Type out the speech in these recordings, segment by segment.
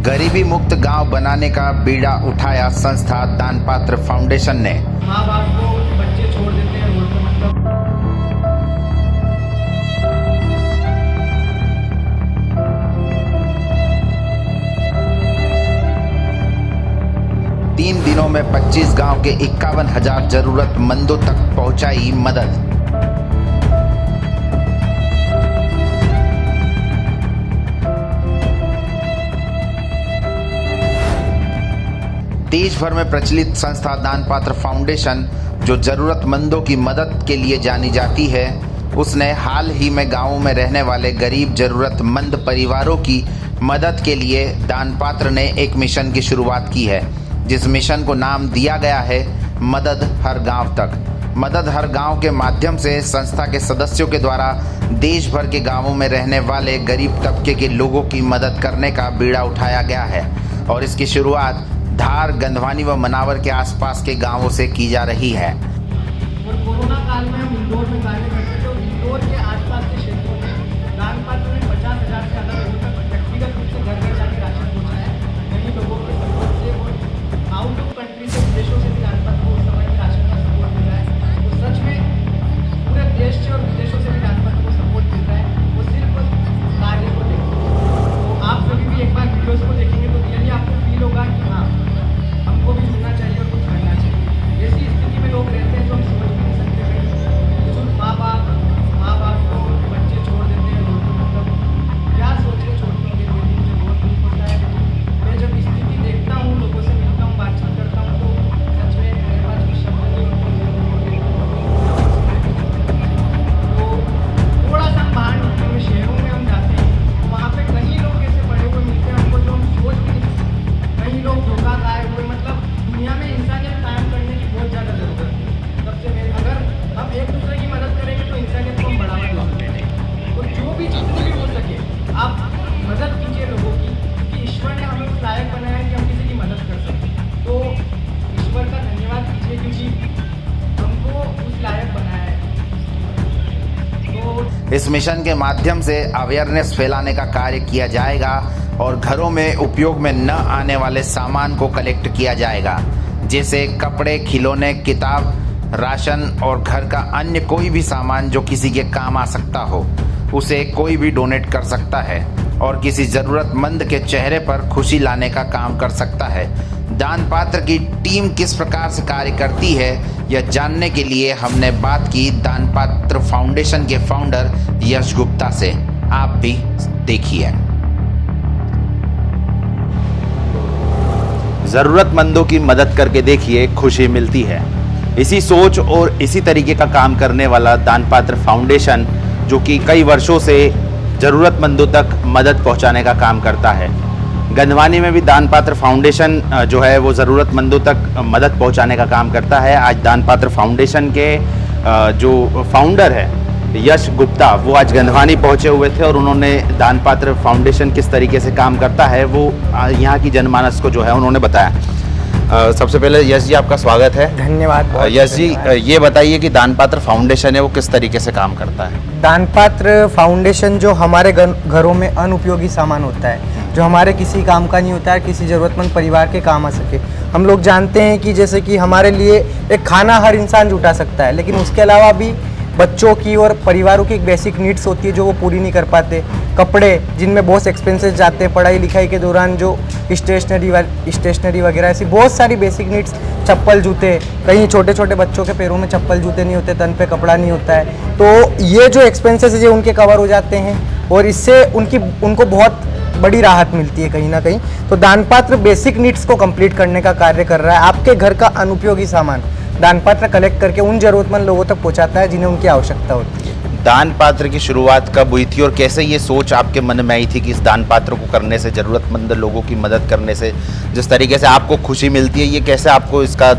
गरीबी मुक्त गांव बनाने का बीड़ा उठाया संस्था दानपात्र फाउंडेशन ने। माँ बाप को बच्चे छोड़ देते हैं रोड पे, मतलब 3 दिनों में 25 गांव के 51,000 जरूरतमंदों तक पहुंचाई मदद। देश भर में प्रचलित संस्था दानपात्र फाउंडेशन, जो जरूरतमंदों की मदद के लिए जानी जाती है, उसने हाल ही में गांवों में रहने वाले गरीब जरूरतमंद परिवारों की मदद के लिए दानपात्र ने एक मिशन की शुरुआत की है, जिस मिशन को नाम दिया गया है मदद हर गांव तक। मदद हर गांव के माध्यम से संस्था के सदस्यों के द्वारा देश भर के गांवों में रहने वाले गरीब तबके के लोगों की मदद करने का बीड़ा उठाया गया है और इसकी शुरुआत धार, गंधवानी व मनावर के आसपास के गांवों से की जा रही है। और कोरोना काल में हम इंदौर में कार्य करते थे और इंदौर के आसपास के क्षेत्रों में दानपात्र ने 50,000 से ज़्यादा लोगों तक व्यक्तिगत रूप से घर घर जाकर राशन पहुँचाया है। कई लोगों के सपोर्ट से और आउट ऑफ कंट्री से, विदेशों से भी दानपात्र को उस समय में राशन का सपोर्ट मिल रहा है। तो सच में पूरे देश से और विदेशों से भी दानपात्र को सपोर्ट मिल रहा है। वो सिर्फ कार्य को देखो, तो आप सभी भी एक बार वीडियोज़ को देखेंगे तो रियली आपको फील होगा कि हाँ, हमको भी जुड़ना चाहिए और कुछ करना चाहिए। ऐसी स्थिति में लोग रहते हैं जो हम समझ भी नहीं सकते हैं। बुजुर्ग माँ बाप को बच्चे छोड़ देते हैं रोड पे, मतलब क्या सोच रहे छोड़ते होंगे। मुझे बहुत दुख होता है, लेकिन मैं जब स्थिति देखता हूँ, लोगों से मिलता हूँ, बातचीत करता हूँ, तो सच में मेरे पास कुछ शब्द नहीं होते। तो थोड़ा सा बाहर निकलते हुए शहरों में हम जाते हैं, वहाँ पे कई लोग ऐसे पड़े हुए मिलते हैं हमको जो हम सोच भी नहीं सकते। कई लोग धोखा खाए हुए, मतलब दुनिया में इंसानियत कायम करने की बहुत ज़्यादा ज़रूरत है। सबसे मेन, अगर हम एक दूसरे की मदद करेंगे तो इंसानियत को हम बढ़ावा दे सकते हैं। तो जो भी जितनी भी हो सके आप मदद कीजिए लोगों की, क्योंकि ईश्वर ने हमें उस लायक बनाया है कि हम किसी की मदद कर सकें। तो ईश्वर का धन्यवाद कीजिए क्योंकि हमको उस लायक बनाया है। तो इस मिशन के माध्यम से अवेयरनेस फैलाने का कार्य किया जाएगा और घरों में उपयोग में न आने वाले सामान को कलेक्ट किया जाएगा, जैसे कपड़े, खिलौने, किताब, राशन और घर का अन्य कोई भी सामान जो किसी के काम आ सकता हो, उसे कोई भी डोनेट कर सकता है और किसी ज़रूरतमंद के चेहरे पर खुशी लाने का काम कर सकता है। दानपात्र की टीम किस प्रकार से कार्य करती है, यह जानने के लिए हमने बात की दानपात्र फाउंडेशन के फाउंडर यश गुप्ता से। आप भी देखिए। ज़रूरतमंदों की मदद करके देखिए, खुशी मिलती है। इसी सोच और इसी तरीके का काम करने वाला दानपात्र फाउंडेशन, जो कि कई वर्षों से ज़रूरतमंदों तक मदद पहुंचाने का काम करता है। गंधवानी में भी दानपात्र फाउंडेशन जो है वो ज़रूरतमंदों तक मदद पहुंचाने का काम करता है। आज दानपात्र फाउंडेशन के जो फाउंडर है यश गुप्ता, वो आज गंधवानी पहुंचे हुए थे और उन्होंने दानपात्र फाउंडेशन किस तरीके से काम करता है वो यहाँ की जनमानस को जो है उन्होंने बताया। सबसे पहले यश जी, आपका स्वागत है। धन्यवाद। यश जी, ये बताइए कि दानपात्र फाउंडेशन है वो किस तरीके से काम करता है? दानपात्र फाउंडेशन जो हमारे घरों में अनुपयोगी सामान होता है, जो हमारे किसी काम का नहीं होता है, किसी ज़रूरतमंद परिवार के काम आ सके। हम लोग जानते हैं कि जैसे कि हमारे लिए एक खाना हर इंसान जुटा सकता है, लेकिन उसके अलावा भी बच्चों की और परिवारों की एक बेसिक नीड्स होती है जो वो पूरी नहीं कर पाते। कपड़े, जिनमें बहुत एक्सपेंसेस जाते हैं, पढ़ाई लिखाई के दौरान जो स्टेशनरी वगैरह, ऐसी बहुत सारी बेसिक नीड्स, चप्पल, जूते, कहीं छोटे छोटे बच्चों के पैरों में चप्पल जूते नहीं होते, तन पे कपड़ा नहीं होता है। तो ये जो एक्सपेंसेस है उनके कवर हो जाते हैं और इससे उनको बहुत बड़ी राहत मिलती है कहीं ना कहीं। तो दानपात्र बेसिक नीड्स को कंप्लीट करने का कार्य कर रहा है। आपके घर का अनुपयोगी सामान दानपात्र कलेक्ट करके उन जरूरतमंद लोगों तक पहुंचाता है जिन्हें उनकी आवश्यकता होती है। दानपात्र की शुरुआत कब हुई थी और कैसे ये सोच आपके मन में आई थी कि इस दानपात्र को करने से, ज़रूरतमंद लोगों की मदद करने से जिस तरीके से आपको खुशी मिलती है, ये कैसे आपको इसका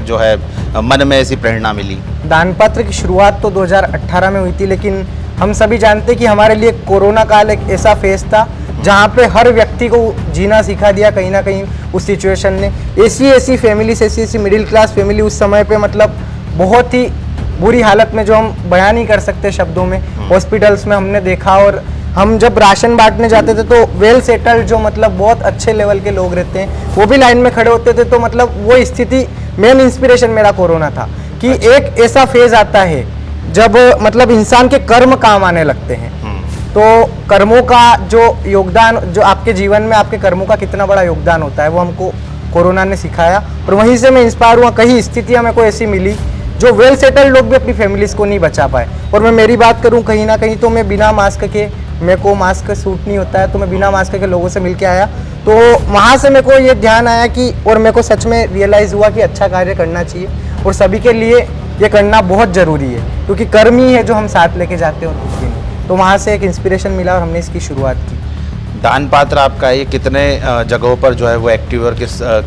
जो है मन में ऐसी प्रेरणा मिली? दानपात्र की शुरुआत तो 2018 में हुई थी, लेकिन हम सभी जानते हैं कि हमारे लिए कोरोना काल एक ऐसा फेज था जहाँ पे हर व्यक्ति को जीना सिखा दिया कहीं ना कहीं उस सिचुएशन ने। ऐसी फैमिली से, ऐसी मिडिल क्लास फैमिली उस समय पे मतलब बहुत ही बुरी हालत में, जो हम बयान नहीं कर सकते शब्दों में। हॉस्पिटल्स में हमने देखा और हम जब राशन बांटने जाते थे तो वेल सेटल्ड जो मतलब बहुत अच्छे लेवल के लोग रहते हैं वो भी लाइन में खड़े होते थे। तो मतलब वो स्थिति, मेन इंस्पिरेशन मेरा कोरोना था कि एक ऐसा फेज आता है जब मतलब इंसान के कर्म काम आने लगते हैं। तो कर्मों का जो योगदान, जो आपके जीवन में आपके कर्मों का कितना बड़ा योगदान होता है, वो हमको कोरोना ने सिखाया। और वहीं से मैं इंस्पायर हुआ। कई स्थितियां मेरे को ऐसी मिली जो वेल सेटल्ड लोग भी अपनी फैमिलीज को नहीं बचा पाए। और मैं मेरी बात करूं, कहीं ना कहीं तो मैं बिना मास्क के, मेरे को मास्क सूट नहीं होता है, तो मैं बिना मास्क के लोगों से मिल के आया। तो वहाँ से मेरे को ये ध्यान आया कि, और मेरे को सच में रियलाइज़ हुआ कि अच्छा कार्य करना चाहिए और सभी के लिए ये करना बहुत ज़रूरी है, क्योंकि कर्म ही है जो हम साथ लेके जाते हैं और कुछ भी नहीं। तो वहाँ से एक इंस्पिरेशन मिला और हमने इसकी शुरुआत की। दान पात्र आपका ये कितने जगहों पर जो है वो एक्टिव और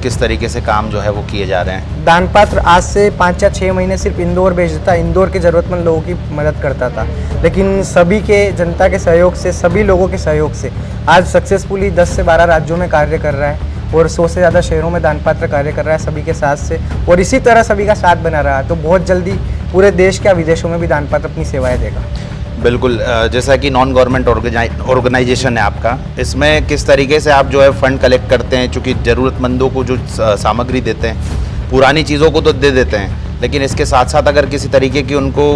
किस तरीके से काम जो है वो किए जा रहे हैं? दान पात्र आज से 5 या 6 महीने सिर्फ इंदौर भेजता था, इंदौर के ज़रूरतमंद लोगों की मदद करता था। लेकिन सभी के, जनता के सहयोग से, सभी लोगों के सहयोग से आज सक्सेसफुली 10 से 12 राज्यों में कार्य कर रहा है और 100 से ज़्यादा शहरों में दान पात्र कार्य कर रहा है सभी के साथ से, और इसी तरह सभी का साथ बना रहा है। तो बहुत जल्दी पूरे देश या विदेशों में भी दान पात्र अपनी सेवाएँ देगा। बिल्कुल, जैसा कि नॉन गवर्नमेंट ऑर्गेनाइजेशन है आपका, इसमें किस तरीके से आप जो है फंड कलेक्ट करते हैं? चूँकि ज़रूरतमंदों को जो सामग्री देते हैं, पुरानी चीज़ों को तो दे देते हैं, लेकिन इसके साथ साथ अगर किसी तरीके की उनको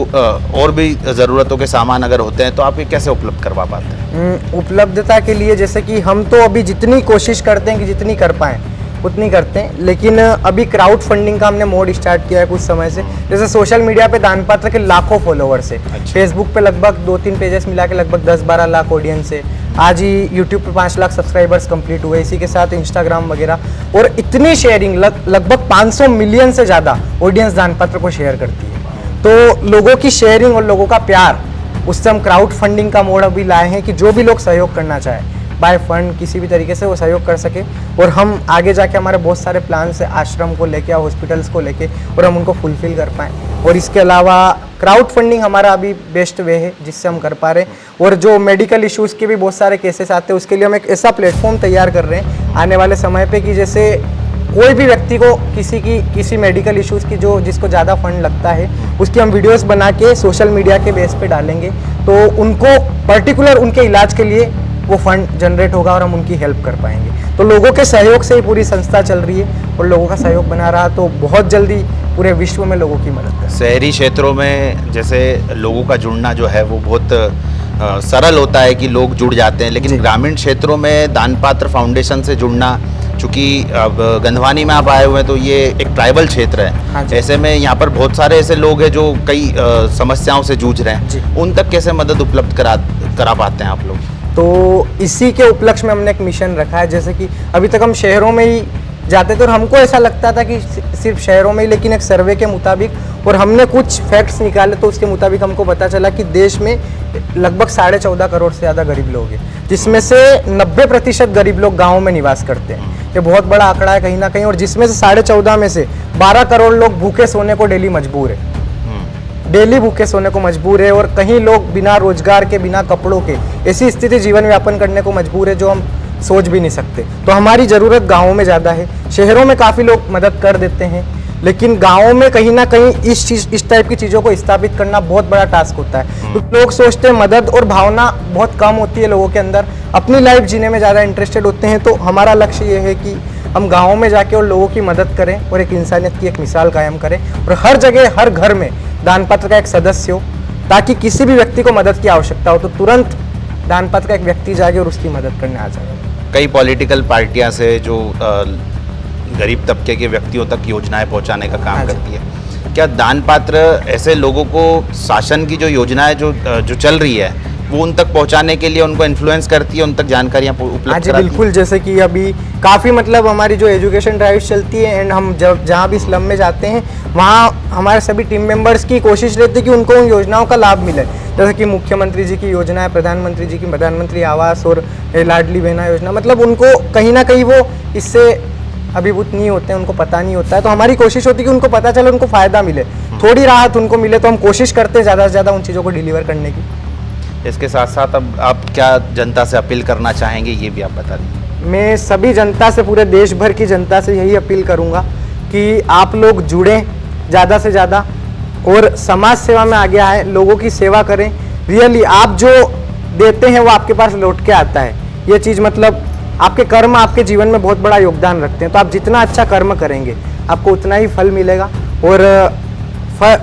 और भी ज़रूरतों के सामान अगर होते हैं तो आप ये कैसे उपलब्ध करवा पाते हैं? उपलब्धता के लिए जैसे कि हम तो अभी जितनी कोशिश करते हैं कि जितनी कर पाएँ उतनी करते हैं, लेकिन अभी क्राउड फंडिंग का हमने मोड स्टार्ट किया है कुछ समय से। जैसे सोशल मीडिया पे दान पात्र के लाखों फॉलोवर्स है। फेसबुक पे लगभग 2-3 पेजेस मिला के लगभग 10-12 लाख ऑडियंस है। आज ही यूट्यूब पे 5 लाख सब्सक्राइबर्स कंप्लीट हुए, इसी के साथ इंस्टाग्राम वगैरह, और इतनी शेयरिंग, लगभग 500 मिलियन से ज़्यादा ऑडियंस दान पात्र को शेयर करती है। तो लोगों की शेयरिंग और लोगों का प्यार, उससे हम क्राउड फंडिंग का मोड अभी लाए हैं कि जो भी लोग सहयोग करना चाहे बाय फंड किसी भी तरीके से वो सहयोग कर सके। और हम आगे जाके हमारे बहुत सारे प्लान्स है आश्रम को लेके, हॉस्पिटल्स को लेके, और हम उनको फुलफिल कर पाएँ। और इसके अलावा क्राउड फंडिंग हमारा अभी बेस्ट वे है जिससे हम कर पा रहे हैं। और जो मेडिकल इश्यूज़ के भी बहुत सारे केसेस आते हैं, उसके लिए हम एक ऐसा प्लेटफॉर्म तैयार कर रहे हैं आने वाले समय पे कि जैसे कोई भी व्यक्ति को किसी मेडिकल इश्यूज़ की जिसको ज़्यादा फंड लगता है, उसकी हम वीडियोस बना के सोशल मीडिया के बेस पे डालेंगे, तो उनको पर्टिकुलर उनके इलाज के लिए वो फंड जनरेट होगा और हम उनकी हेल्प कर पाएंगे। तो लोगों के सहयोग से ही पूरी संस्था चल रही है और लोगों का सहयोग बना रहा, तो बहुत जल्दी पूरे विश्व में लोगों की मदद कर। शहरी क्षेत्रों में जैसे लोगों का जुड़ना जो है वो बहुत सरल होता है कि लोग जुड़ जाते हैं, लेकिन ग्रामीण क्षेत्रों में दान पात्र फाउंडेशन से जुड़ना, चूँकि अब गंधवानी में आप आए हुए हैं तो ये एक ट्राइबल क्षेत्र है। हाँ जी। ऐसे में यहाँ पर बहुत सारे ऐसे लोग हैं जो कई समस्याओं से जूझ रहे हैं, उन तक कैसे मदद उपलब्ध करा पाते हैं आप लोग? तो इसी के उपलक्ष्य में हमने एक मिशन रखा है। जैसे कि अभी तक हम शहरों में ही जाते थे और हमको ऐसा लगता था कि सिर्फ शहरों में ही, लेकिन एक सर्वे के मुताबिक और हमने कुछ फैक्ट्स निकाले तो उसके मुताबिक हमको पता चला कि देश में लगभग 14.5 करोड़ से ज़्यादा गरीब लोग हैं, जिसमें से 90% गरीब लोग गाँव में निवास करते हैं। ये बहुत बड़ा आंकड़ा है कहीं ना कहीं, और जिसमें से 14.5 में से 12 करोड़ लोग भूखे सोने को डेली मजबूर है, डेली भूखे सोने को मजबूर है। और कहीं लोग बिना रोजगार के, बिना कपड़ों के ऐसी स्थिति जीवन यापन करने को मजबूर है जो हम सोच भी नहीं सकते। तो हमारी ज़रूरत गाँवों में ज़्यादा है। शहरों में काफ़ी लोग मदद कर देते हैं, लेकिन गाँवों में कहीं ना कहीं इस टाइप की चीज़ों को स्थापित करना बहुत बड़ा टास्क होता है। तो लोग सोचते हैं मदद और भावना बहुत कम होती है लोगों के अंदर, अपनी लाइफ जीने में ज़्यादा इंटरेस्टेड होते हैं। तो हमारा लक्ष्य ये है कि हम गाँवों में जाके और लोगों की मदद करें और एक इंसानियत की एक मिसाल कायम करें, और हर जगह, हर घर में दान पात्र का एक सदस्य हो, ताकि किसी भी व्यक्ति को मदद की आवश्यकता हो तो तुरंत दान पात्र का एक व्यक्ति जाके और उसकी मदद करने आ जाए। कई पॉलिटिकल पार्टियां से जो गरीब तबके के व्यक्तियों तक योजनाएं पहुंचाने का काम करती है, क्या दान पात्र ऐसे लोगों को शासन की जो योजनाएं जो चल रही है वो उन तक पहुंचाने के लिए उनको इन्फ्लुएंस करती है, उन तक जानकारियां उपलब्ध कराती है? बिल्कुल, जैसे कि अभी काफ़ी मतलब हमारी जो एजुकेशन ड्राइव चलती है, एंड हम जहाँ भी स्लम में जाते हैं वहाँ हमारे सभी टीम मेंबर्स की कोशिश रहती है कि उनको उन योजनाओं का लाभ मिले। जैसे कि मुख्यमंत्री जी की योजना है, प्रधानमंत्री जी की प्रधानमंत्री आवास और लाडली बहना योजना, मतलब उनको कहीं ना कहीं वो इससे अभिभूत नहीं होते हैं, उनको पता नहीं होता है। तो हमारी कोशिश होती है कि उनको पता चले, उनको फ़ायदा मिले, थोड़ी राहत उनको मिले। तो हम कोशिश करते हैं ज़्यादा से ज़्यादा उन चीज़ों को डिलीवर करने की। इसके साथ साथ अब आप क्या जनता से अपील करना चाहेंगे, ये भी आप बता दें। मैं सभी जनता से, पूरे देश भर की जनता से यही अपील करूंगा कि आप लोग जुड़ें ज़्यादा से ज़्यादा और समाज सेवा में आगे आए, लोगों की सेवा करें। रियली आप जो देते हैं वो आपके पास लौट के आता है। ये चीज़ मतलब आपके कर्म आपके जीवन में बहुत बड़ा योगदान रखते हैं। तो आप जितना अच्छा कर्म करेंगे आपको उतना ही फल मिलेगा। और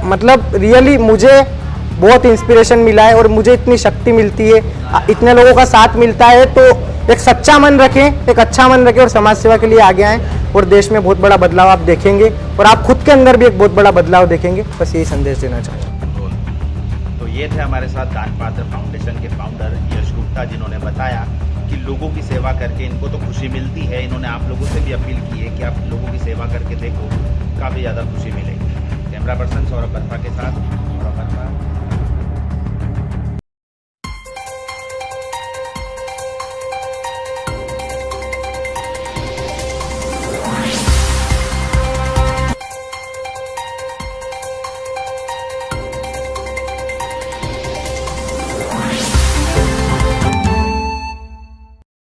मतलब रियली मुझे बहुत इंस्पिरेशन मिला है और मुझे इतनी शक्ति मिलती है, इतने लोगों का साथ मिलता है। तो एक सच्चा मन रखें, एक अच्छा मन रखें और समाज सेवा के लिए आगे आएँ और देश में बहुत बड़ा बदलाव आप देखेंगे और आप खुद के अंदर भी एक बहुत बड़ा बदलाव देखेंगे। बस यही संदेश देना चाहता हूँ। तो ये थे हमारे साथ दान पात्र फाउंडेशन के फाउंडर यश गुप्ता, जिन्होंने बताया कि लोगों की सेवा करके इनको तो खुशी मिलती है। इन्होंने आप लोगों से भी अपील की है कि आप लोगों की सेवा करके देखो, काफ़ी ज़्यादा खुशी मिलेगी। कैमरा पर्सन सौरभ बर्फा के साथ, सौरभ बर्फा।